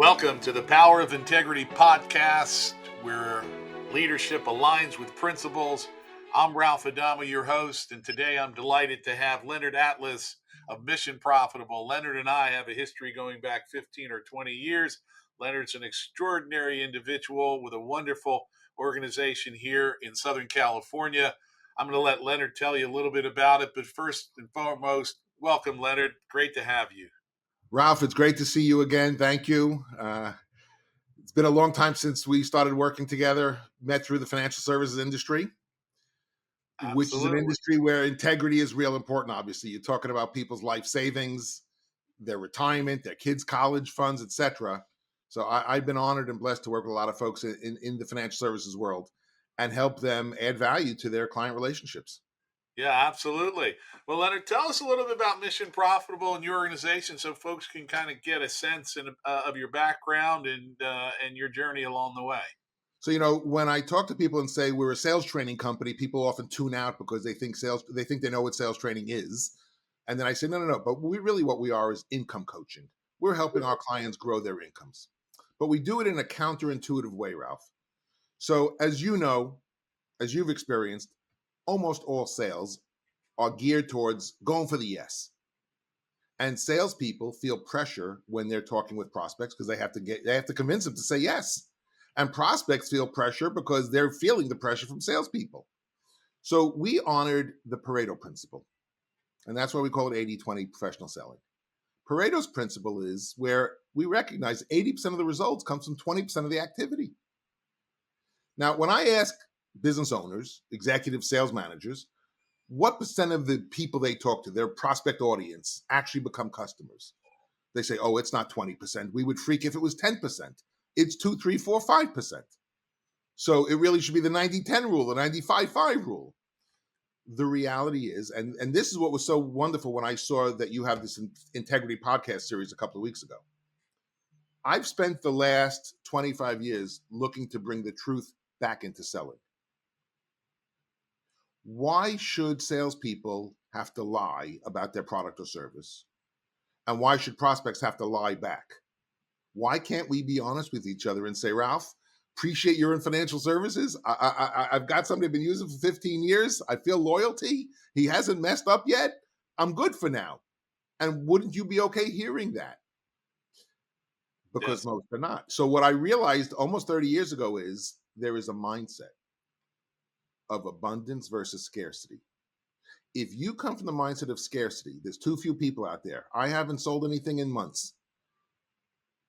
Welcome to the Power of Integrity podcast, where leadership aligns with principles. I'm Ralph Adamo, your host, and today I'm delighted to have Leonard Atlas of Mission Profitable. Leonard and I have a history going back 15 or 20 years. Leonard's an extraordinary individual with a wonderful organization here in Southern California. I'm going to let Leonard tell you a little bit about it, but first and foremost, welcome, Leonard. Great to have you. Ralph, it's great to see you again. Thank you. It's been a long time since we started working together, met through the financial services industry, which is an Absolutely. industry where integrity is real important, obviously. You're talking about people's life savings, their retirement, their kids' college funds, etc. So I've been honored and blessed to work with a lot of folks in the financial services world and help them add value to their client relationships. Yeah, absolutely. Well, Leonard, tell us a little bit about Mission Profitable and your organization, so folks can kind of get a sense of your background and your journey along the way. So, when I talk to people and say we're a sales training company, people often tune out because they think they know what sales training is. And then I say, no. But what we are is income coaching. We're helping our clients grow their incomes. But we do it in a counterintuitive way, Ralph. So as you know, as you've experienced, almost all sales are geared towards going for the yes. And salespeople feel pressure when they're talking with prospects because they have to convince them to say yes. And prospects feel pressure because they're feeling the pressure from salespeople. So we honored the Pareto principle. And that's why we call it 80-20 professional selling. Pareto's principle is where we recognize 80% of the results comes from 20% of the activity. Now, when I ask business owners, executive sales managers, what percent of the people they talk to, their prospect audience, actually become customers? They say, oh, it's not 20%. We would freak if it was 10%. It's 2, 3, 4, 5%. So it really should be the 90-10 rule, the 95-5 rule. The reality is, and this is what was so wonderful when I saw that you have this Integrity podcast series a couple of weeks ago. I've spent the last 25 years looking to bring the truth back into selling. Why should salespeople have to lie about their product or service? And why should prospects have to lie back? Why can't we be honest with each other and say, Ralph, appreciate you're in financial services. I've got somebody I've been using for 15 years. I feel loyalty. He hasn't messed up yet. I'm good for now. And wouldn't you be okay hearing that? Because Yes. most are not. So what I realized almost 30 years ago is there is a mindset of abundance versus scarcity. If you come from the mindset of scarcity, there's too few people out there. I haven't sold anything in months.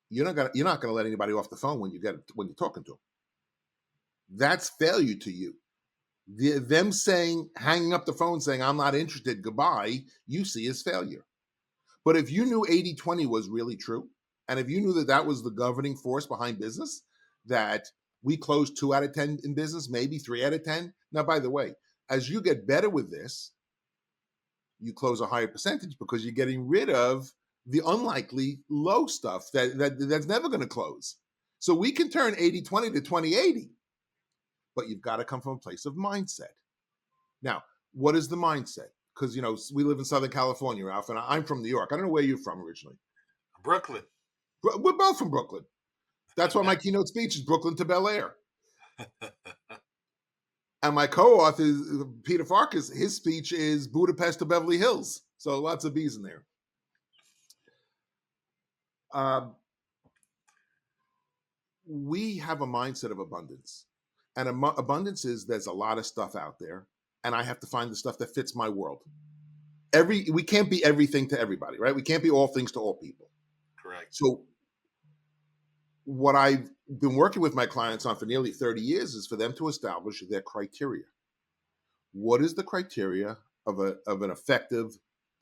You're not gonna let anybody off the phone when you're talking to them. That's failure to you. Them hanging up the phone saying, I'm not interested, goodbye, you see as failure. But if you knew 80-20 was really true, and if you knew that that was the governing force behind business, that we close 2 out of 10 in business, maybe 3 out of 10. Now, by the way, as you get better with this, you close a higher percentage because you're getting rid of the unlikely low stuff that's never going to close. So we can turn 80-20 to 20-80, but you've got to come from a place of mindset. Now, what is the mindset? Because, we live in Southern California, Ralph, and I'm from New York. I don't know where you're from originally. Brooklyn. We're both from Brooklyn. That's why my keynote speech is Brooklyn to Bel Air. And my co-author, Peter Farkas, his speech is Budapest to Beverly Hills. So lots of B's in there. We have a mindset of abundance. And abundance is there's a lot of stuff out there, and I have to find the stuff that fits my world. We can't be everything to everybody, right? We can't be all things to all people. Correct. So what I've been working with my clients on for nearly 30 years is for them to establish their criteria. What is the criteria of an effective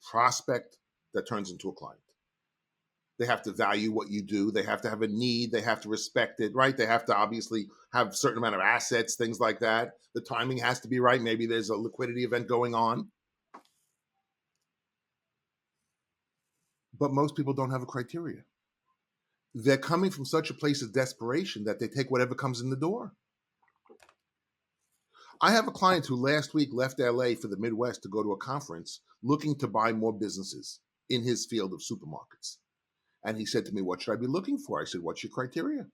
prospect that turns into a client? They have to value what you do. They have to have a need. They have to respect it, right? They have to obviously have a certain amount of assets, things like that. The timing has to be right. Maybe there's a liquidity event going on. But most people don't have a criteria. They're coming from such a place of desperation that they take whatever comes in the door. I have a client who last week left LA for the Midwest to go to a conference looking to buy more businesses in his field of supermarkets. And he said to me, "What should I be looking for?" I said, "What's your criteria?"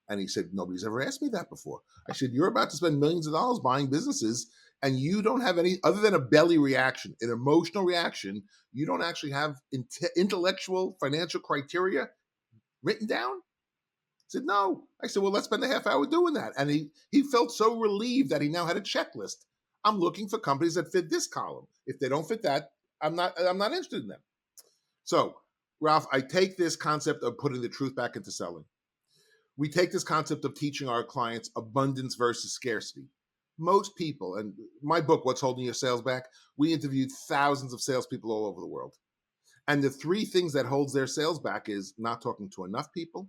And he said, "Nobody's ever asked me that before." I said, "You're about to spend millions of dollars buying businesses, and you don't have any other than a belly reaction, an emotional reaction. You don't actually have intellectual financial criteria written down?" I said, "No." I said, "Well, let's spend a half hour doing that." And he felt so relieved that he now had a checklist. I'm looking for companies that fit this column. If they don't fit that, I'm not interested in them. So, Ralph, I take this concept of putting the truth back into selling. We take this concept of teaching our clients abundance versus scarcity. Most people, and my book, What's Holding Your Sales Back, we interviewed thousands of salespeople all over the world. And the three things that holds their sales back is not talking to enough people,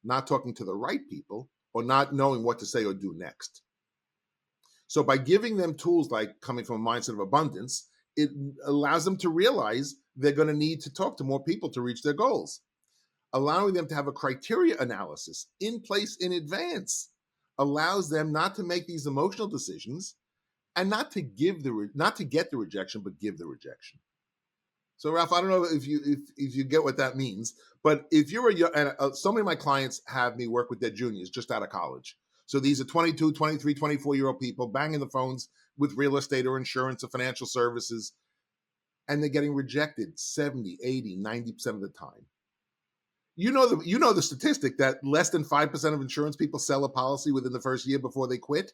not talking to the right people, or not knowing what to say or do next. So by giving them tools like coming from a mindset of abundance, it allows them to realize they're going to need to talk to more people to reach their goals. Allowing them to have a criteria analysis in place in advance allows them not to make these emotional decisions and not to get the rejection, but give the rejection. So, Ralph, I don't know if you get what that means, but if you're so many of my clients have me work with their juniors just out of college. So these are 22, 23, 24-year-old people banging the phones with real estate or insurance or financial services, and they're getting rejected 70, 80, 90% of the time. You know the statistic that less than 5% of insurance people sell a policy within the first year before they quit.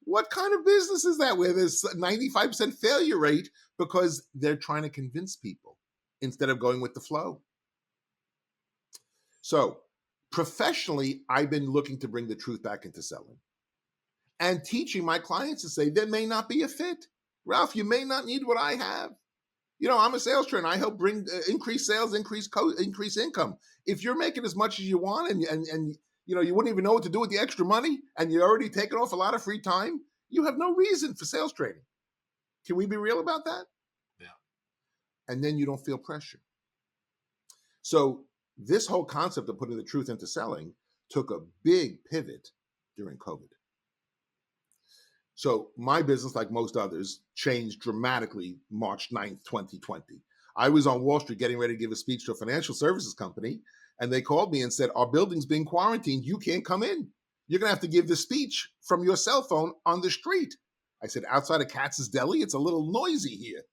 What kind of business is that where there's a 95% failure rate because they're trying to convince people instead of going with the flow? So, professionally, I've been looking to bring the truth back into selling and teaching my clients to say there may not be a fit. Ralph, you may not need what I have. I'm a sales trainer. I help bring increase sales, increase income. If you're making as much as you want, and you wouldn't even know what to do with the extra money, and you're already taking off a lot of free time, you have no reason for sales training. Can we be real about that? Yeah. And then you don't feel pressure. So this whole concept of putting the truth into selling took a big pivot during COVID. So my business, like most others, changed dramatically March 9th, 2020. I was on Wall Street getting ready to give a speech to a financial services company, and they called me and said, "Our building's being quarantined. You can't come in. You're going to have to give the speech from your cell phone on the street." I said, "Outside of Katz's Deli, it's a little noisy here."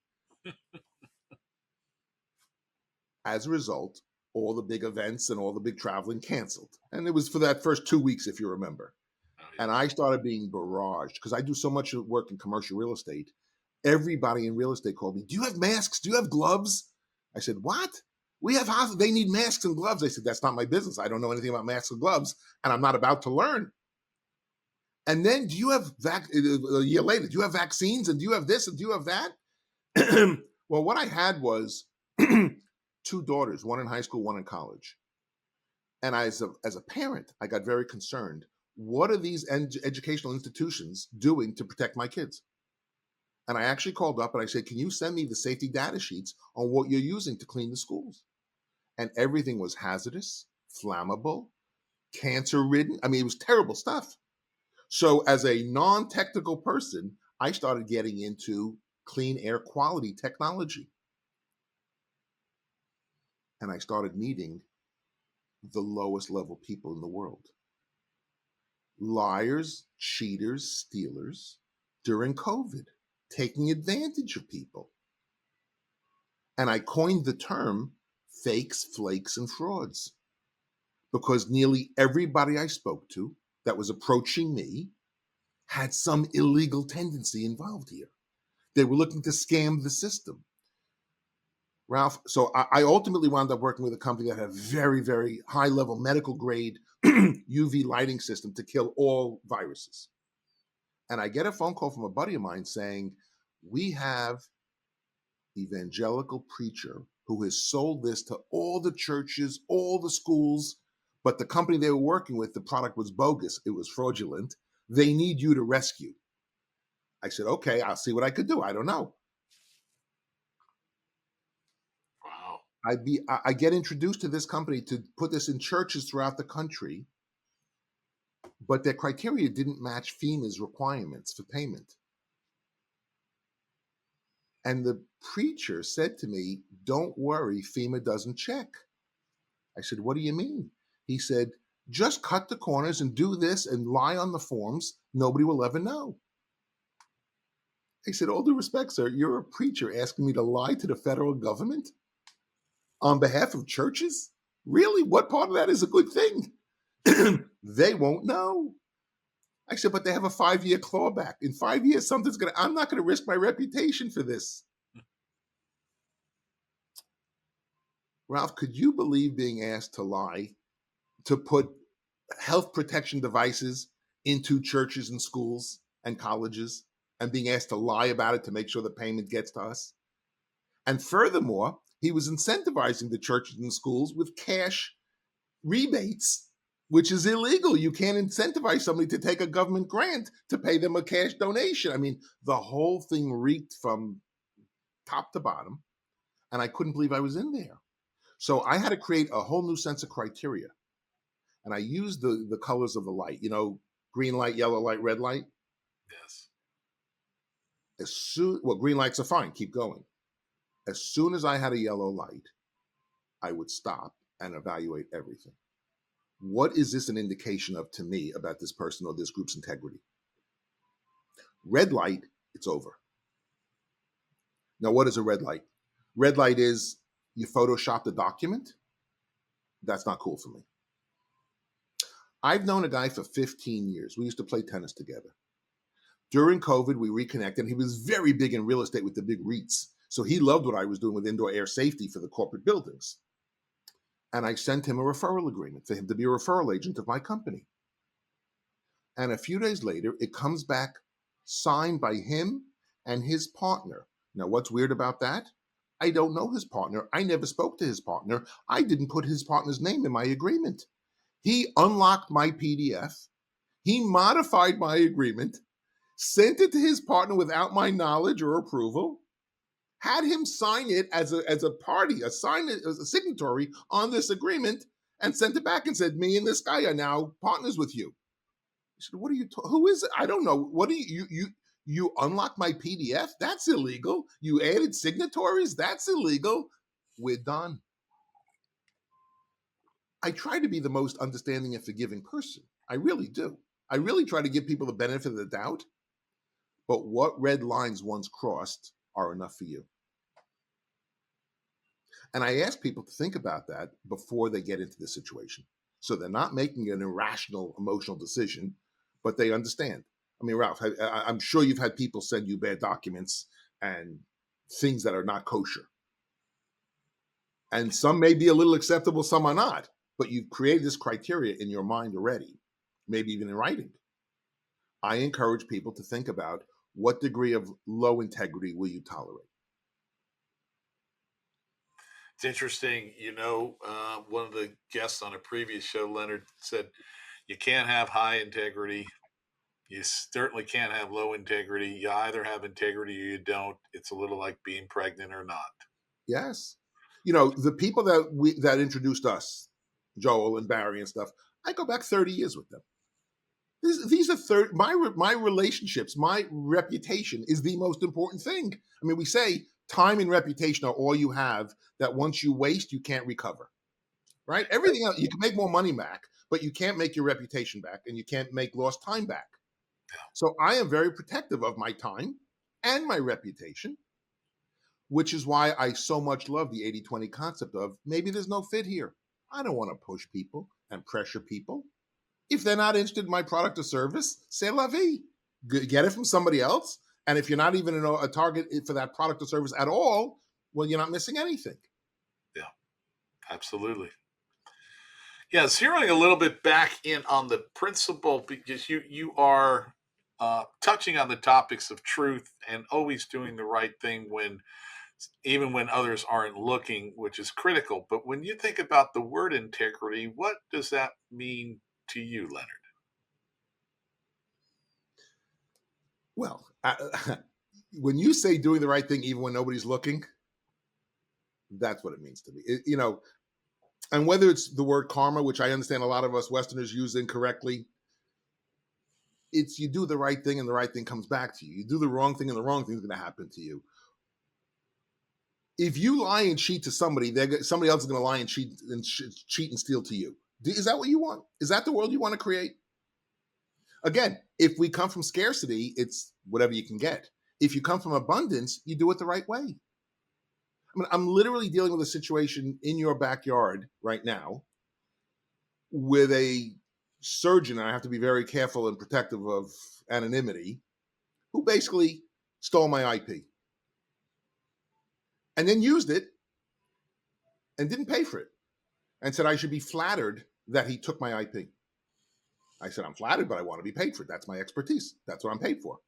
As a result, all the big events and all the big traveling canceled. And it was for that first 2 weeks, if you remember. Oh, And yes. I started being barraged because I do so much work in commercial real estate. Everybody in real estate called me, "Do you have masks? Do you have gloves?" I said, "What? We have houses. They need masks and gloves." I said, "That's not my business. I don't know anything about masks and gloves, and I'm not about to learn." And then, "Do you have a year later, do you have vaccines? And do you have this? And do you have that?" Well, what I had was two daughters, one in high school, one in college. And as a parent, I got very concerned. What are these educational institutions doing to protect my kids? And I actually called up and I said, "Can you send me the safety data sheets on what you're using to clean the schools?" And everything was hazardous, flammable, cancer ridden. I mean, it was terrible stuff. So, as a non technical person, I started getting into clean air quality technology. And I started meeting the lowest level people in the world: liars, cheaters, stealers during COVID, taking advantage of people. And I coined the term fakes, flakes, and frauds because nearly everybody I spoke to that was approaching me had some illegal tendency involved here. They were looking to scam the system. Ralph, so I ultimately wound up working with a company that had a very, very high level medical grade UV lighting system to kill all viruses. And I get a phone call from a buddy of mine saying, "We have evangelical preacher who has sold this to all the churches, all the schools, but the company they were working with, the product was bogus. It was fraudulent. They need you to rescue." I said, "Okay, I'll see what I could do. I don't know." Wow. I get introduced to this company to put this in churches throughout the country, but their criteria didn't match FEMA's requirements for payment. And the preacher said to me, "Don't worry, FEMA doesn't check." I said, what do you mean? He said, just cut the corners and do this and lie on the forms. Nobody will ever know. I said, all due respect, sir, you're a preacher asking me to lie to the federal government on behalf of churches? Really? What part of that is a good thing? They won't know. I said, but they have a 5-year clawback. In 5 years, I'm not going to risk my reputation for this. Ralph, could you believe being asked to lie, to put health protection devices into churches and schools and colleges, and being asked to lie about it to make sure the payment gets to us? And furthermore, he was incentivizing the churches and schools with cash rebates, which is illegal. You can't incentivize somebody to take a government grant to pay them a cash donation. I mean, the whole thing reeked from top to bottom, and I couldn't believe I was in there. So I had to create a whole new sense of criteria. And I used the colors of the light, green light, yellow light, red light. Yes. Green lights are fine, keep going. As soon as I had a yellow light, I would stop and evaluate everything. What is this an indication of to me about this person or this group's integrity? Red light, it's over. Now, what is a red light? Red light is you photoshopped a document. That's not cool for me. I've known a guy for 15 years. We used to play tennis together. During COVID, we reconnected. He was very big in real estate with the big REITs. So he loved what I was doing with indoor air safety for the corporate buildings. And I sent him a referral agreement for him to be a referral agent of my company. And a few days later, it comes back signed by him and his partner. Now, what's weird about that? I don't know his partner. I never spoke to his partner. I didn't put his partner's name in my agreement. He unlocked my PDF. He modified my agreement, sent it to his partner without my knowledge or approval, had him sign it as a party, as a signatory on this agreement, and sent it back and said, me and this guy are now partners with you. I said, what are you, who is it? I don't know. What do you unlocked my PDF? That's illegal. You added signatories? That's illegal. We're done. I try to be the most understanding and forgiving person. I really do. I really try to give people the benefit of the doubt. But what red lines once crossed are enough for you? And I ask people to think about that before they get into the situation. So they're not making an irrational, emotional decision, but they understand. I mean, Ralph, I'm sure you've had people send you bad documents and things that are not kosher. And some may be a little acceptable, some are not. But you've created this criteria in your mind already, maybe even in writing. I encourage people to think about what degree of low integrity will you tolerate? It's interesting. One of the guests on a previous show, Leonard, said you can't have high integrity. You certainly can't have low integrity. You either have integrity or you don't. It's a little like being pregnant or not. Yes. The people that introduced us, Joel and Barry and stuff, I go back 30 years with them. These are my relationships, my reputation is the most important thing. I mean, we say time and reputation are all you have that once you waste, you can't recover. Right? Everything else, you can make more money back, but you can't make your reputation back and you can't make lost time back. So I am very protective of my time and my reputation, which is why I so much love the 80-20 concept of maybe there's no fit here. I don't want to push people and pressure people. If they're not interested in my product or service, c'est la vie. Get it from somebody else. And if you're not even a target for that product or service at all, well, you're not missing anything. Yeah, absolutely. Yeah, zeroing a little bit back in on the principle, because you are touching on the topics of truth and always doing the right thing even when others aren't looking, which is critical. But when you think about the word integrity, what does that mean to you, Leonard? Well, when you say doing the right thing even when nobody's looking, that's what it means to me. And whether it's the word karma, which I understand a lot of us Westerners use incorrectly, it's you do the right thing and the right thing comes back to you. You do the wrong thing and the wrong thing is going to happen to you. If you lie and cheat to somebody, somebody else is going to lie and cheat and steal to you. Is that what you want? Is that the world you want to create? Again, if we come from scarcity, it's whatever you can get. If you come from abundance, you do it the right way. I mean, I'm literally dealing with a situation in your backyard right now with a surgeon, and I have to be very careful and protective of anonymity, who basically stole my IP and then used it and didn't pay for it and said I should be flattered that he took my IP. I said, I'm flattered, but I want to be paid for it. That's my expertise. That's what I'm paid for.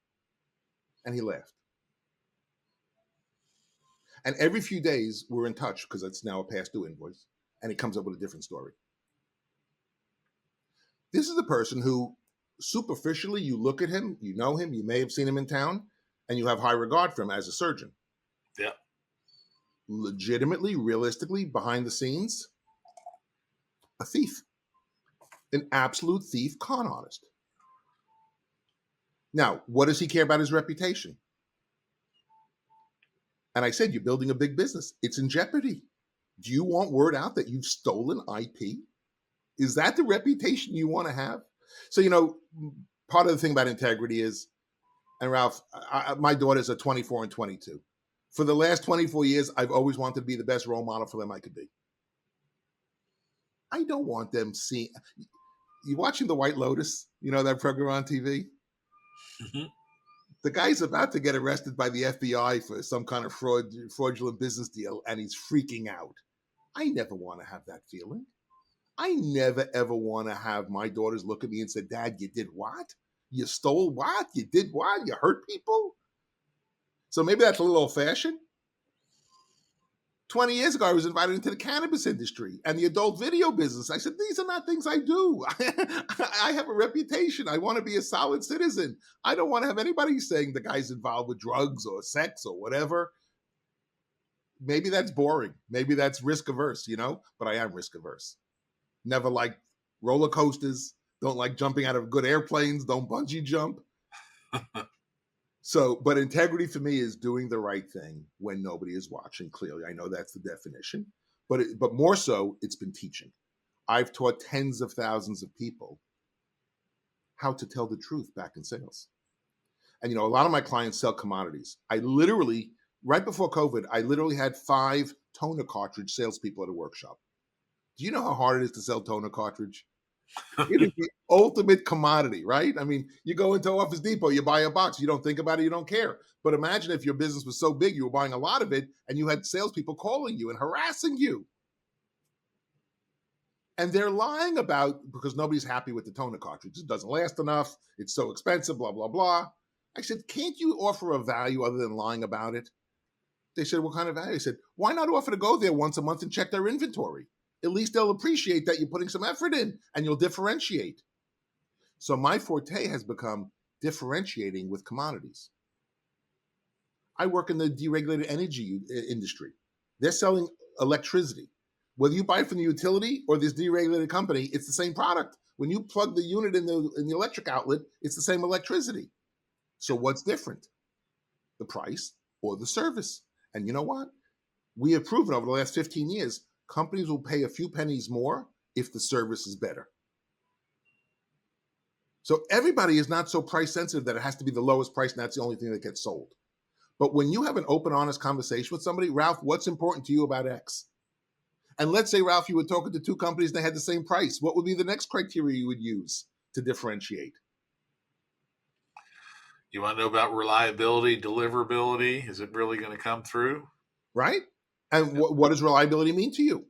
And he laughed. And every few days, we're in touch because it's now a past due invoice, and he comes up with a different story. This is a person who, superficially, you look at him, you know him, you may have seen him in town, and you have high regard for him as a surgeon. Yeah. Legitimately, realistically, behind the scenes, a thief. An absolute thief, con artist. Now, what does he care about his reputation? And I said, you're building a big business. It's in jeopardy. Do you want word out that you've stolen IP? Is that the reputation you want to have? So, part of the thing about integrity is, and Ralph, my daughters are 24 and 22. For the last 24 years, I've always wanted to be the best role model for them I could be. I don't want them seeing. You watching The White Lotus? You know that program on TV? Mm-hmm. The guy's about to get arrested by the FBI for some kind of fraudulent business deal, and he's freaking out. I never want to have that feeling. I never, ever want to have my daughters look at me and say, Dad, you did what? You stole what? You did what? You hurt people? So maybe that's a little old-fashioned. 20 years ago, I was invited into the cannabis industry and the adult video business. I said, these are not things I do. I have a reputation. I want to be a solid citizen. I don't want to have anybody saying the guy's involved with drugs or sex or whatever. Maybe that's boring. Maybe that's risk averse, but I am risk averse. Never liked roller coasters. Don't like jumping out of good airplanes. Don't bungee jump. So, but integrity for me is doing the right thing when nobody is watching. Clearly, I know that's the definition, but more so, it's been teaching. I've taught tens of thousands of people how to tell the truth back in sales. And a lot of my clients sell commodities. I literally, right before COVID, I literally had 5 toner cartridge salespeople at a workshop. Do you know how hard it is to sell toner cartridge? It is the ultimate commodity, right? I mean, you go into Office Depot, you buy a box, you don't think about it, you don't care. But imagine if your business was so big, you were buying a lot of it, and you had salespeople calling you and harassing you. And they're lying because nobody's happy with the toner cartridge. It doesn't last enough. It's so expensive, blah, blah, blah. I said, can't you offer a value other than lying about it? They said, what kind of value? I said, why not offer to go there once a month and check their inventory? At least they'll appreciate that you're putting some effort in and you'll differentiate. So my forte has become differentiating with commodities. I work in the deregulated energy industry. They're selling electricity. Whether you buy it from the utility or this deregulated company, it's the same product. When you plug the unit in the electric outlet, it's the same electricity. So what's different? The price or the service. And you know what? We have proven over the last 15 years, companies will pay a few pennies more if the service is better. So everybody is not so price sensitive that it has to be the lowest price and that's the only thing that gets sold. But when you have an open, honest conversation with somebody, Ralph, what's important to you about X? And let's say, Ralph, you were talking to 2 companies and they had the same price. What would be the next criteria you would use to differentiate? You want to know about reliability, deliverability? Is it really going to come through? Right? And what does reliability mean to you?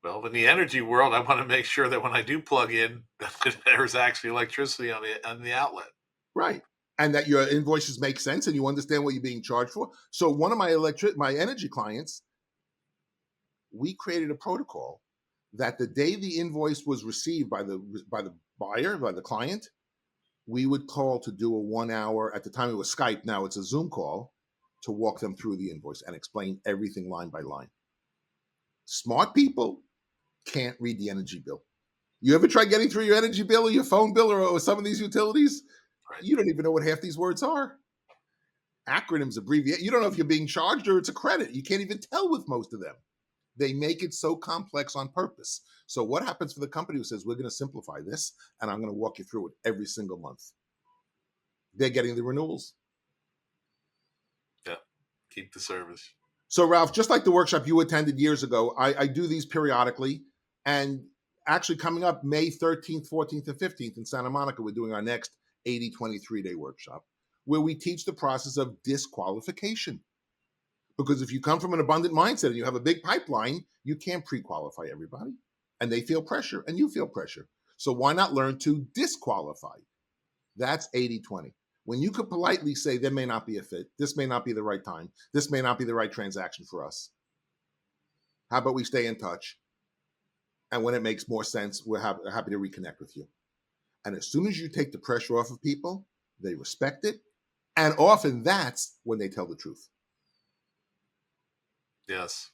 Well, in the energy world, I want to make sure that when I do plug in, that there's actually electricity on the outlet. Right. And that your invoices make sense and you understand what you're being charged for. So one of my energy clients, we created a protocol that the day the invoice was received by the buyer, by the client, we would call to do a 1 hour, at the time it was Skype, now it's a Zoom call, to walk them through the invoice and explain everything line by line. Smart people can't read the energy bill. You ever try getting through your energy bill or your phone bill or some of these utilities? Right. You don't even know what half these words are. acronyms, abbreviate. You don't know if you're being charged or it's a credit. You can't even tell with most of them. They make it so complex on purpose. So what happens for the company who says, we're going to simplify this and I'm going to walk you through it every single month? They're getting the renewals. Yeah. Keep the service. So Ralph, just like the workshop you attended years ago, I do these periodically. And actually coming up May 13th, 14th, and 15th in Santa Monica, we're doing our next 80-20 3-day workshop where we teach the process of disqualification. Because if you come from an abundant mindset and you have a big pipeline, you can't pre-qualify everybody. And they feel pressure and you feel pressure. So why not learn to disqualify? That's 80-20. When you could politely say, there may not be a fit, this may not be the right time, this may not be the right transaction for us. How about we stay in touch? And when it makes more sense, we're happy to reconnect with you. And as soon as you take the pressure off of people, they respect it. And often that's when they tell the truth. Yes.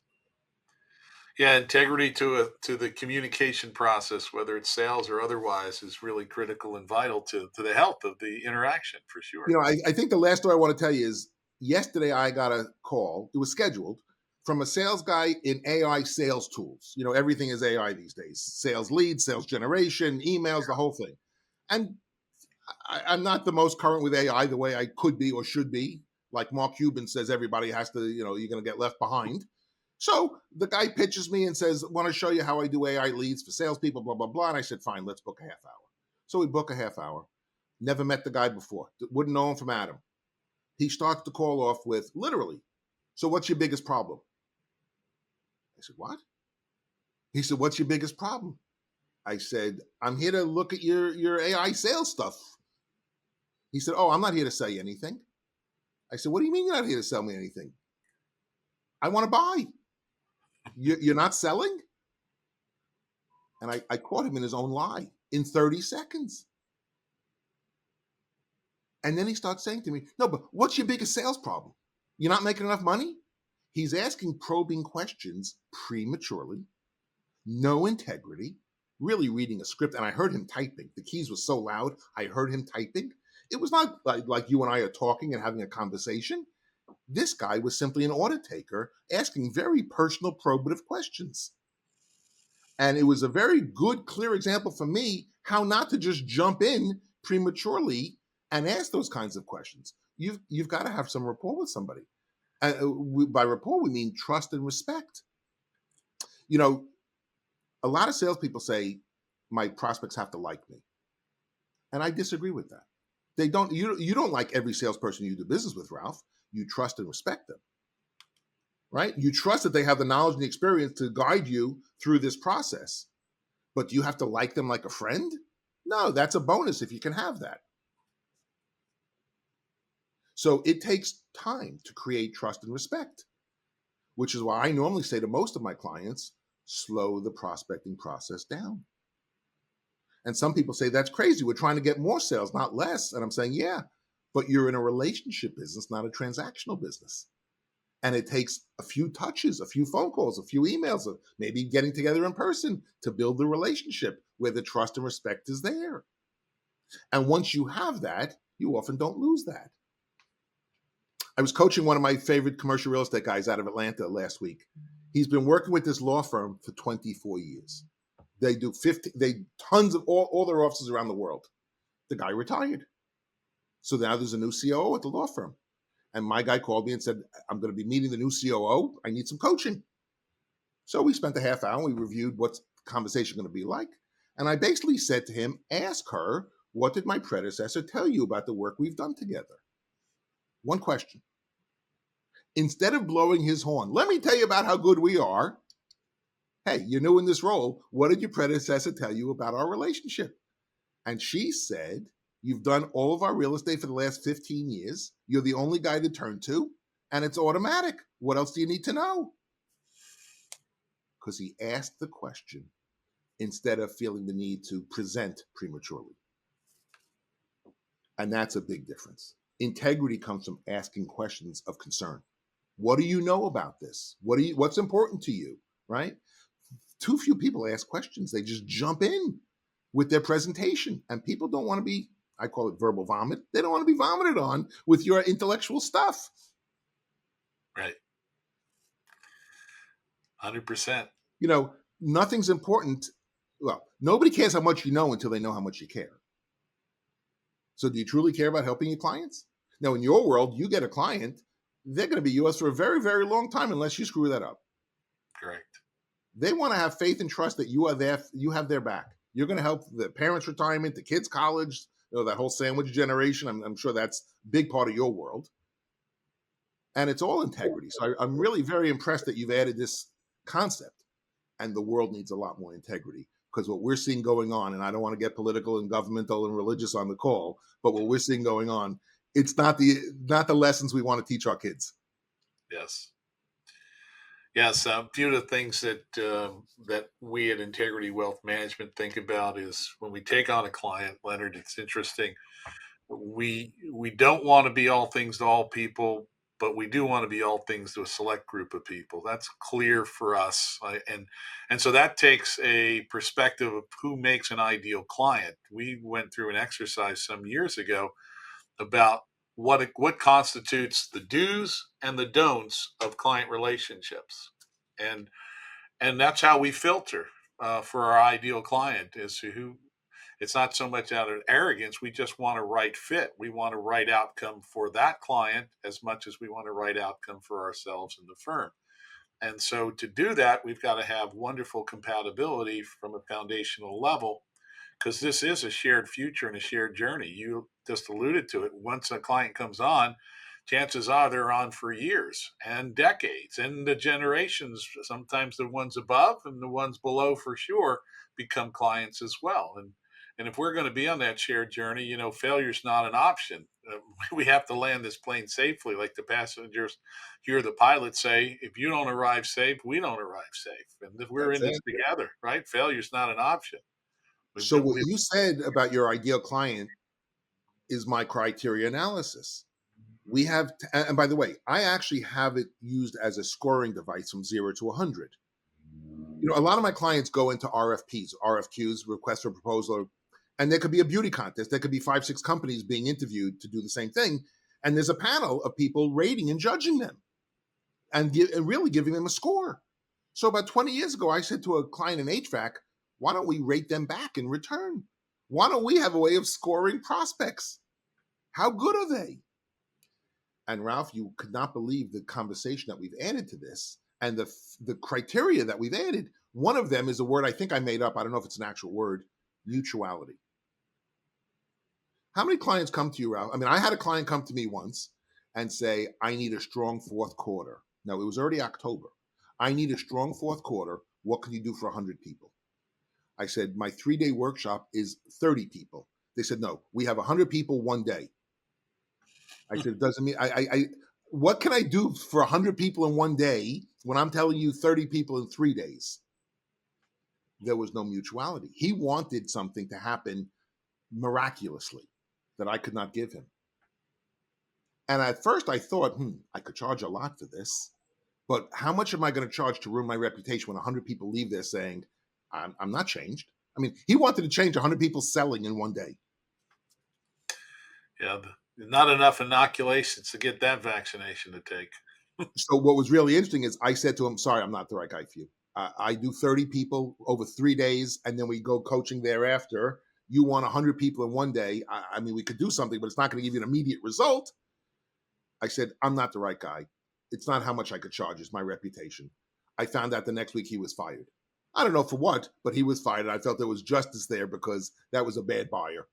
Yeah, integrity to the communication process, whether it's sales or otherwise, is really critical and vital to the health of the interaction for sure. I think the last story I want to tell you is yesterday I got a call, it was scheduled, from a sales guy in AI sales tools. Everything is AI these days. Sales leads, sales generation, emails, the whole thing. And I'm not the most current with AI the way I could be or should be. Like Mark Cuban says, everybody has to, you're going to get left behind. So the guy pitches me and says, want to show you how I do AI leads for salespeople, blah, blah, blah. And I said, fine, let's book a half hour. So we book a half hour. Never met the guy before. Wouldn't know him from Adam. He starts the call off with, literally, so what's your biggest problem? I said, what? He said, what's your biggest problem? I said, I'm here to look at your AI sales stuff. He said, oh, I'm not here to sell you anything. I said, what do you mean you're not here to sell me anything? I want to buy. You're not selling? And I caught him in his own lie in 30 seconds. And then he starts saying to me, no, but what's your biggest sales problem? You're not making enough money? He's asking probing questions prematurely, no integrity, really reading a script. And I heard him typing. The keys were so loud, I heard him typing. It was not like you and I are talking and having a conversation. This guy was simply an order taker asking very personal, probative questions. And it was a very good, clear example for me how not to just jump in prematurely and ask those kinds of questions. You've got to have some rapport with somebody. By rapport, we mean trust and respect. A lot of salespeople say, my prospects have to like me. And I disagree with that. They don't. You don't like every salesperson you do business with, Ralph. You trust and respect them, right? You trust that they have the knowledge and the experience to guide you through this process. But do you have to like them like a friend? No, that's a bonus if you can have that. So it takes time to create trust and respect, which is why I normally say to most of my clients, slow the prospecting process down. And some people say, that's crazy. We're trying to get more sales, not less. And I'm saying, yeah, but you're in a relationship business, not a transactional business. And it takes a few touches, a few phone calls, a few emails, maybe getting together in person to build the relationship where the trust and respect is there. And once you have that, you often don't lose that. I was coaching one of my favorite commercial real estate guys out of Atlanta last week. He's been working with this law firm for 24 years. They do tons of all their offices around the world. The guy retired. So now there's a new COO at the law firm. And my guy called me and said, I'm going to be meeting the new COO. I need some coaching. So we spent a half hour. We reviewed what's the conversation going to be like. And I basically said to him, ask her, what did my predecessor tell you about the work we've done together? One question. Instead of blowing his horn, let me tell you about how good we are. Hey, you're new in this role. What did your predecessor tell you about our relationship? And she said, you've done all of our real estate for the last 15 years. You're the only guy to turn to, and it's automatic. What else do you need to know? Because he asked the question instead of feeling the need to present prematurely. And that's a big difference. Integrity comes from asking questions of concern. What do you know about this? What's important to you, right? Too few people ask questions. They just jump in with their presentation, and people don't want to be I call it verbal vomit. They don't want to be vomited on with your intellectual stuff. Right. 100%. Nothing's important. Well, nobody cares how much you know until they know how much you care. So do you truly care about helping your clients? Now, in your world, you get a client, they're going to be yours for a very, very long time unless you screw that up. Correct. They want to have faith and trust that you are there, you have their back. You're going to help the parents' retirement, the kids' college, that whole sandwich generation. I'm sure that's a big part of your world. And it's all integrity. So I'm really very impressed that you've added this concept. And the world needs a lot more integrity, because what we're seeing going on, and I don't want to get political and governmental and religious on the call, but what we're seeing going on, it's not the lessons we want to teach our kids. Yes. Yes, a few of the things that we at Integrity Wealth Management think about is when we take on a client, Leonard. It's interesting. We don't want to be all things to all people, but we do want to be all things to a select group of people. That's clear for us, and so that takes a perspective of who makes an ideal client. We went through an exercise some years ago about what constitutes the do's and the don'ts of client relationships, and and that's how we filter for our ideal client as to who. It's not so much out of arrogance. We just want a right fit. We want a right outcome for that client as much as we want a right outcome for ourselves and the firm. And so to do that, we've got to have wonderful compatibility from a foundational level, because this is a shared future and a shared journey. You just alluded to it. Once a client comes on, chances are they're on for years and decades, and the generations, sometimes the ones above and the ones below for sure, become clients as well. And if we're going to be on that shared journey, failure's not an option. We have to land this plane safely, like the passengers hear the pilot say, if you don't arrive safe, we don't arrive safe. And if we're That's in this it. together, right? Failure's not an option. We've So got, what we've, you said about your ideal client is my criteria analysis. We have, and by the way, I actually have it used as a scoring device from 0 to 100. A lot of my clients go into RFPs, RFQs, request for proposal, and there could be a beauty contest. There could be 5, 6 companies being interviewed to do the same thing. And there's a panel of people rating and judging them and really giving them a score. So about 20 years ago, I said to a client in HVAC, why don't we rate them back in return? Why don't we have a way of scoring prospects? How good are they? And Ralph, you could not believe the conversation that we've added to this and the criteria that we've added. One of them is a word I think I made up. I don't know if it's an actual word: mutuality. How many clients come to you, Ralph? I mean, I had a client come to me once and say, I need a strong fourth quarter. Now, it was already October. I need a strong fourth quarter. What can you do for 100 people? I said, my 3-day workshop is 30 people. They said, no, we have 100 people one day. I said, it doesn't mean what can I do for 100 people in one day when I'm telling you 30 people in 3 days? There was no mutuality. He wanted something to happen miraculously that I could not give him. And at first I thought, I could charge a lot for this, but how much am I going to charge to ruin my reputation when 100 people leave there saying, I'm not changed? I mean, he wanted to change 100 people selling in one day. yeah, not enough inoculations to get that vaccination to take. So what was really interesting is I said to him, sorry, I'm not the right guy for you. I do 30 people over 3 days, and then we go coaching thereafter. You want 100 people in one day. I mean, we could do something, but it's not going to give you an immediate result. I said, I'm not the right guy. It's not how much I could charge. It's my reputation. I found out the next week he was fired. I don't know for what, but he was fired. I felt there was justice there because that was a bad buyer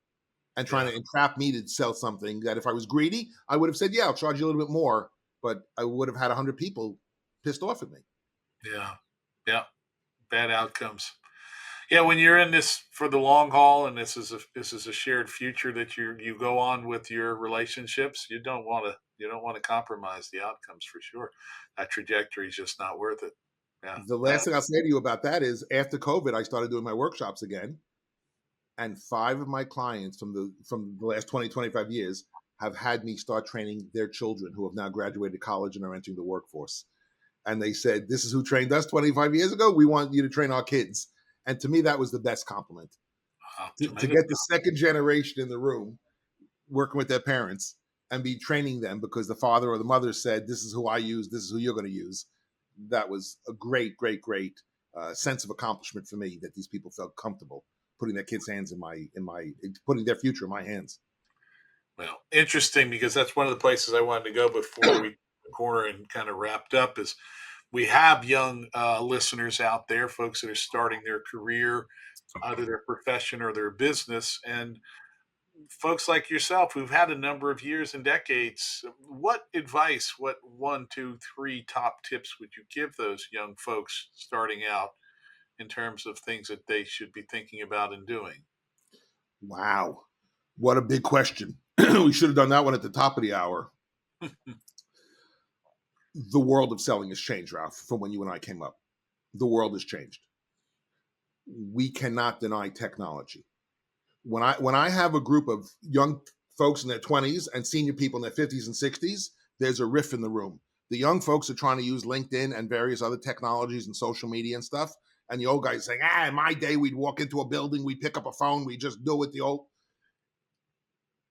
and trying to entrap me to sell something that if I was greedy, I would have said, yeah, I'll charge you a little bit more, but I would have had 100 people pissed off at me. Yeah. Yeah. Bad outcomes. Yeah, when you're in this for the long haul, and this is a shared future that you go on with your relationships, you don't want to compromise the outcomes for sure. That trajectory is just not worth it. Yeah. The last thing I'll say to you about that is after COVID, I started doing my workshops again. And 5 of my clients from the last 20, 25 years have had me start training their children who have now graduated college and are entering the workforce. And they said, this is who trained us 25 years ago. We want you to train our kids. And to me, that was the best compliment. To Tremendous. get the second generation in the room working with their parents and be training them because the father or the mother said, "This is who I use. This is who you're going to use." That was a great, great, great sense of accomplishment for me that these people felt comfortable putting their kids' hands putting their future in my hands. Well, interesting because that's one of the places I wanted to go before we the corner and kind of wrapped up is we have young listeners out there, folks that are starting their career, either their profession or their business, and folks like yourself who've had a number of years and decades. What advice, what one, two, three top tips would you give those young folks starting out in terms of things that they should be thinking about and doing? Wow, what a big question! We should have done that one at the top of the hour. The world of selling has changed, Ralph, from when you and I came up. The world has changed. We cannot deny technology. When I have a group of young folks in their 20s and senior people in their 50s and 60s, there's a riff in the room. The young folks are trying to use LinkedIn and various other technologies and social media and stuff. And the old guys saying, in my day, we'd walk into a building, we'd pick up a phone, we just do it the old.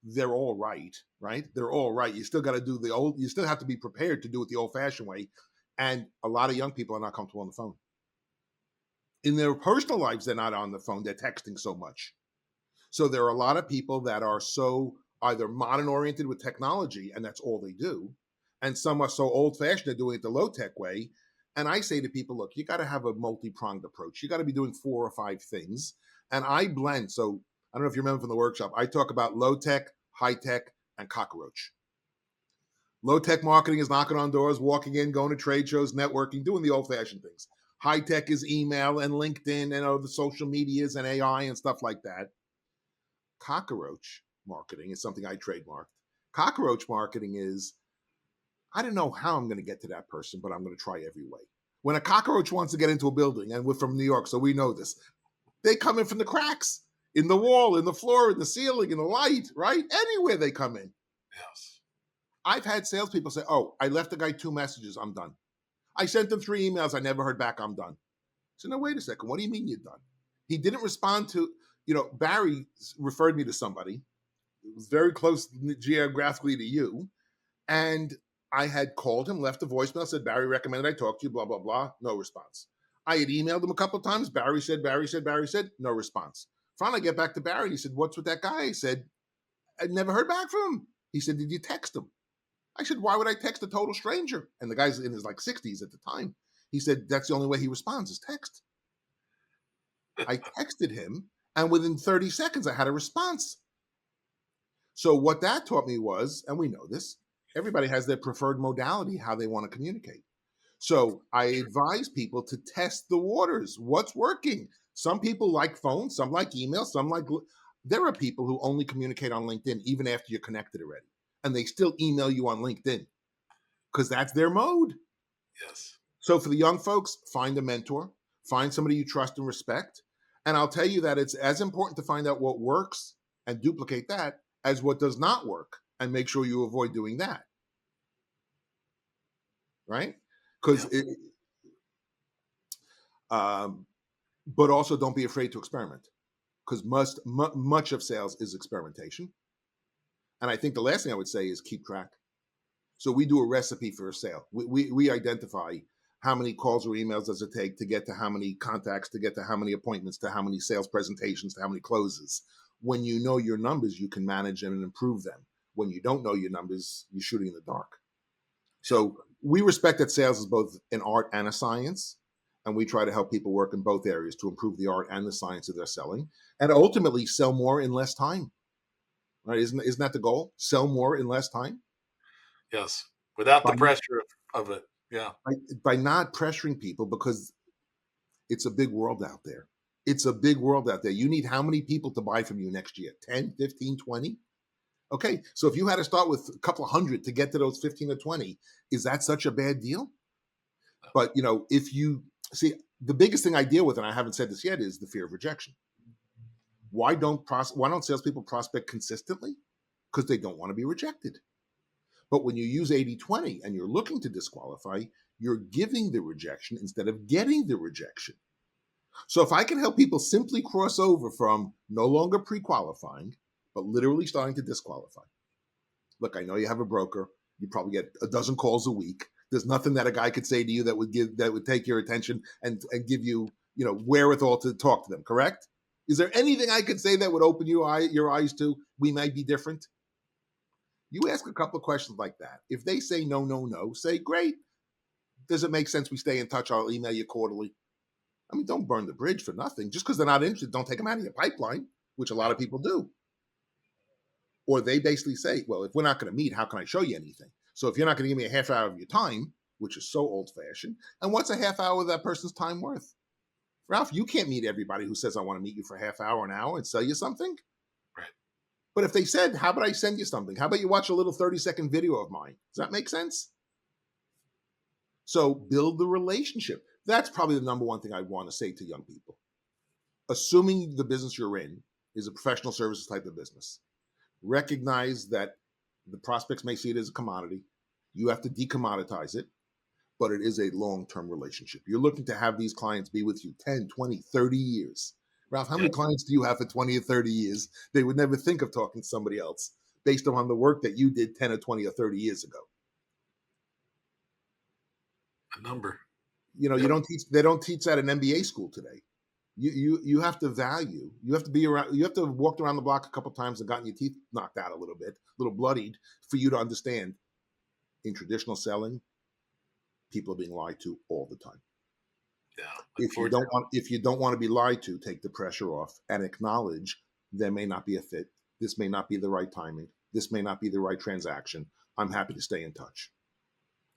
They're all right, right? They're all right. You still got to do the old, you still have to be prepared to do it the old fashioned way. And a lot of young people are not comfortable on the phone. In their personal lives, they're not on the phone, they're texting so much. So there are a lot of people that are so either modern oriented with technology, and that's all they do. And some are so old fashioned, they're doing it the low tech way. And I say to people, look, you got to have a multi pronged approach. You got to be doing 4 or 5 things. And I blend. So I don't know if you remember from the workshop, I talk about low tech, high tech, and cockroach. Low tech marketing is knocking on doors, walking in, going to trade shows, networking, doing the old fashioned things. High tech is email and LinkedIn and the social medias and AI and stuff like that. Cockroach marketing is something I trademarked. Cockroach marketing is, I don't know how I'm going to get to that person, but I'm going to try every way. When a cockroach wants to get into a building, and we're from New York, so we know this, they come in from the cracks in the wall, in the floor, in the ceiling, in the light, right? Anywhere they come in. Yes. I've had salespeople say, oh, I left the guy 2 messages, I'm done. I sent him 3 emails, I never heard back, I'm done. So now, wait a second, what do you mean you're done? He didn't respond to, Barry referred me to somebody. It was very close geographically to you. And I had called him, left a voicemail, said, Barry recommended I talk to you, blah, blah, blah. No response. I had emailed him a couple of times. Barry said, no response. Finally, I get back to Barry. He said, what's with that guy? I said, I never heard back from him. He said, did you text him? I said, why would I text a total stranger? And the guy's in his 60s at the time. He said, that's the only way he responds is text. I texted him, and within 30 seconds, I had a response. So what that taught me was, and we know this, everybody has their preferred modality, how they want to communicate. So I advise people to test the waters. What's working? Some people like phones, some like email, some like. There are people who only communicate on LinkedIn even after you're connected already, and they still email you on LinkedIn because that's their mode. Yes. So for the young folks, find a mentor, find somebody you trust and respect. And I'll tell you that it's as important to find out what works and duplicate that as what does not work and make sure you avoid doing that. Right? Because Yeah. but also don't be afraid to experiment because much of sales is experimentation. And I think the last thing I would say is keep track. So we do a recipe for a sale. We identify how many calls or emails does it take to get to how many contacts, to get to how many appointments, to how many sales presentations, to how many closes. When you know your numbers, you can manage them and improve them. When you don't know your numbers, you're shooting in the dark. So we respect that sales is both an art and a science. And we try to help people work in both areas to improve the art and the science of their selling and ultimately sell more in less time. Right? Isn't that the goal? Sell more in less time? Yes. Without the By, pressure of it. Yeah. by, by not pressuring people because it's a big world out there. It's a big world out there. You need how many people to buy from you next year? 10, 15, 20? Okay, so if you had to start with a couple of hundred to get to those 15 or 20, is that such a bad deal? But, if you see, the biggest thing I deal with, and I haven't said this yet, is the fear of rejection. Why don't salespeople prospect consistently? Because they don't want to be rejected. But when you use 80-20 and you're looking to disqualify, you're giving the rejection instead of getting the rejection. So if I can help people simply cross over from no longer pre-qualifying but literally starting to disqualify. Look, I know you have a broker. You probably get a dozen calls a week. There's nothing that a guy could say to you that would take your attention and give you, wherewithal to talk to them. Correct? Is there anything I could say that would open your eyes to we might be different? You ask a couple of questions like that. If they say no, no, no, say great. Does it make sense we stay in touch? I'll email you quarterly. I mean, don't burn the bridge for nothing. Just because they're not interested, don't take them out of your pipeline, which a lot of people do. Or they basically say, well, if we're not going to meet, how can I show you anything? So if you're not going to give me a half hour of your time, which is so old fashioned, and what's a half hour of that person's time worth? Ralph, you can't meet everybody who says, I want to meet you for a half hour, an hour, and sell you something. Right. But if they said, how about I send you something? How about you watch a little 30-second video of mine? Does that make sense? So build the relationship. That's probably the number one thing I want to say to young people. Assuming the business you're in is a professional services type of business, recognize that the prospects may see it as a commodity. You have to decommoditize it, but it is a long-term relationship. You're looking to have these clients be with you 10, 20, 30 years. Ralph, how many clients do you have for 20 or 30 years? They would never think of talking to somebody else based on the work that you did 10 or 20 or 30 years ago. A number. They don't teach that in MBA school today. You have to value. You have to be around. You have to have walked around the block a couple of times and gotten your teeth knocked out a little bit, a little bloodied, for you to understand. In traditional selling, people are being lied to all the time. Yeah. If you don't want to be lied to, take the pressure off and acknowledge there may not be a fit. This may not be the right timing. This may not be the right transaction. I'm happy to stay in touch.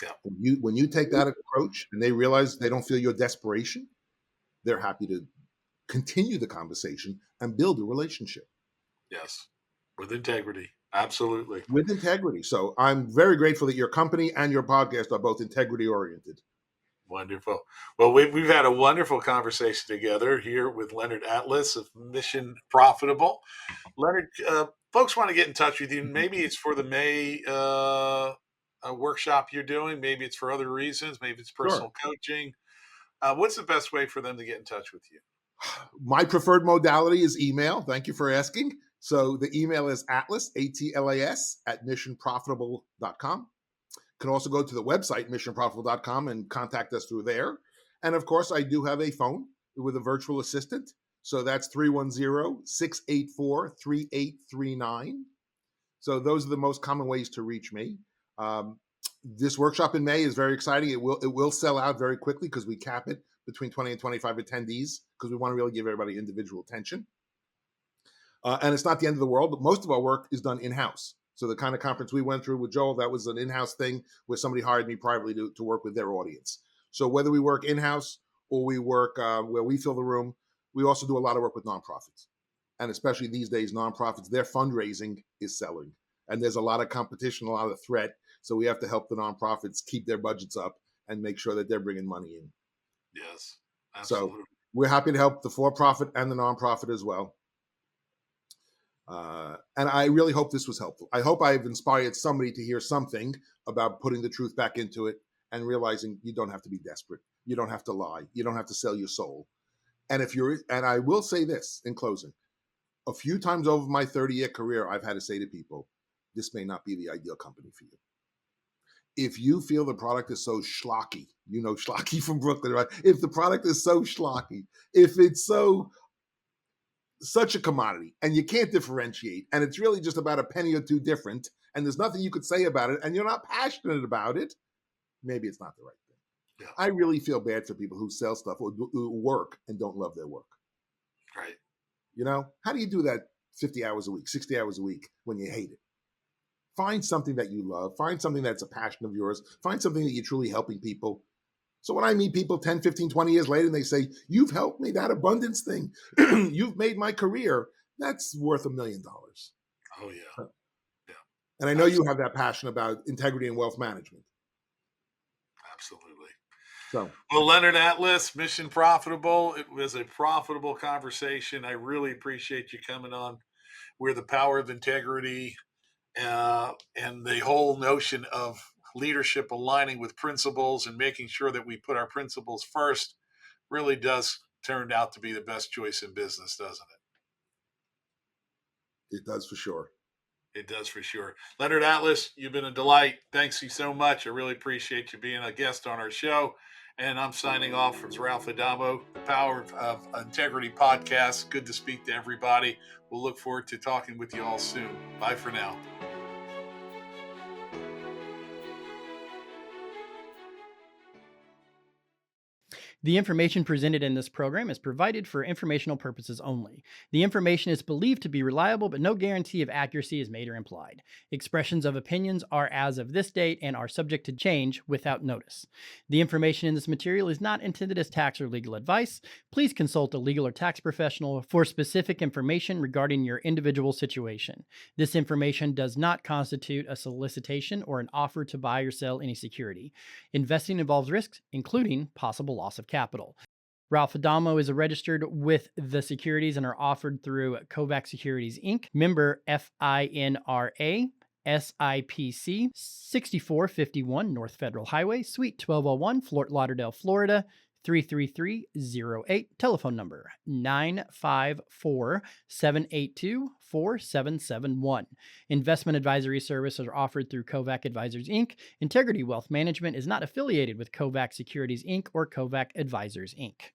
Yeah. When you take that approach and they realize they don't feel your desperation, they're happy to continue the conversation and build a relationship. Yes. With integrity. Absolutely. With integrity. So I'm very grateful that your company and your podcast are both integrity oriented. Wonderful. Well, we've had a wonderful conversation together here with Leonard Atlas of Mission Profitable. Leonard, folks want to get in touch with you. Maybe it's for the May workshop you're doing. Maybe it's for other reasons. Maybe it's personal coaching. What's the best way for them to get in touch with you? My preferred modality is email. Thank you for asking. So the email is Atlas, ATLAS, at missionprofitable.com. Can also go to the website, missionprofitable.com, and contact us through there. And of course, I do have a phone with a virtual assistant. So that's 310-684-3839. So those are the most common ways to reach me. This workshop in May is very exciting. It will sell out very quickly because we cap it between 20 and 25 attendees because we want to really give everybody individual attention. And it's not the end of the world, but most of our work is done in-house. So the kind of conference we went through with Joel, that was an in-house thing where somebody hired me privately to work with their audience. So whether we work in-house or we work where we fill the room, we also do a lot of work with nonprofits. And especially these days, nonprofits, their fundraising is selling. And there's a lot of competition, a lot of threat. So we have to help the nonprofits keep their budgets up and make sure that they're bringing money in. Yes, absolutely. So we're happy to help the for-profit and the nonprofit as well. And I really hope this was helpful. I hope I've inspired somebody to hear something about putting the truth back into it and realizing you don't have to be desperate. You don't have to lie. You don't have to sell your soul. And I will say this in closing, a few times over my 30-year career, I've had to say to people, this may not be the ideal company for you. If you feel the product is so schlocky, schlocky from Brooklyn, right? If the product is so schlocky, if it's such a commodity and you can't differentiate and it's really just about a penny or two different and there's nothing you could say about it and you're not passionate about it, maybe it's not the right thing. Yeah. I really feel bad for people who sell stuff or work and don't love their work. Right. How do you do that 50 hours a week, 60 hours a week when you hate it? Find something that you love. Find something that's a passion of yours. Find something that you're truly helping people. So when I meet people 10, 15, 20 years later and they say, you've helped me, that abundance thing, you've made my career, that's worth $1 million. Oh, yeah. Yeah. And I know you have that passion about integrity and wealth management. Absolutely. So, well, Leonard Atlas, Mission Profitable. It was a profitable conversation. I really appreciate you coming on. We're the power of integrity and the whole notion of leadership aligning with principles and making sure that we put our principles first really does turn out to be the best choice in business, doesn't it? It does for sure. It does for sure. Leonard Atlas, you've been a delight. Thanks you so much. I really appreciate you being a guest on our show. And I'm signing off from Ralph Adamo, the Power of Integrity podcast. Good to speak to everybody. We'll look forward to talking with you all soon. Bye for now. The information presented in this program is provided for informational purposes only. The information is believed to be reliable, but no guarantee of accuracy is made or implied. Expressions of opinions are as of this date and are subject to change without notice. The information in this material is not intended as tax or legal advice. Please consult a legal or tax professional for specific information regarding your individual situation. This information does not constitute a solicitation or an offer to buy or sell any security. Investing involves risks, including possible loss of capital. Ralph Adamo is registered with the securities and are offered through Kovac Securities Inc., member FINRA, SIPC, 6451 North Federal Highway, Suite 1201, Fort Lauderdale, Florida, 33308. Telephone number 954-782-4771. Investment advisory services are offered through Kovac Advisors Inc. Integrity Wealth Management is not affiliated with Kovac Securities Inc. or Kovac Advisors Inc.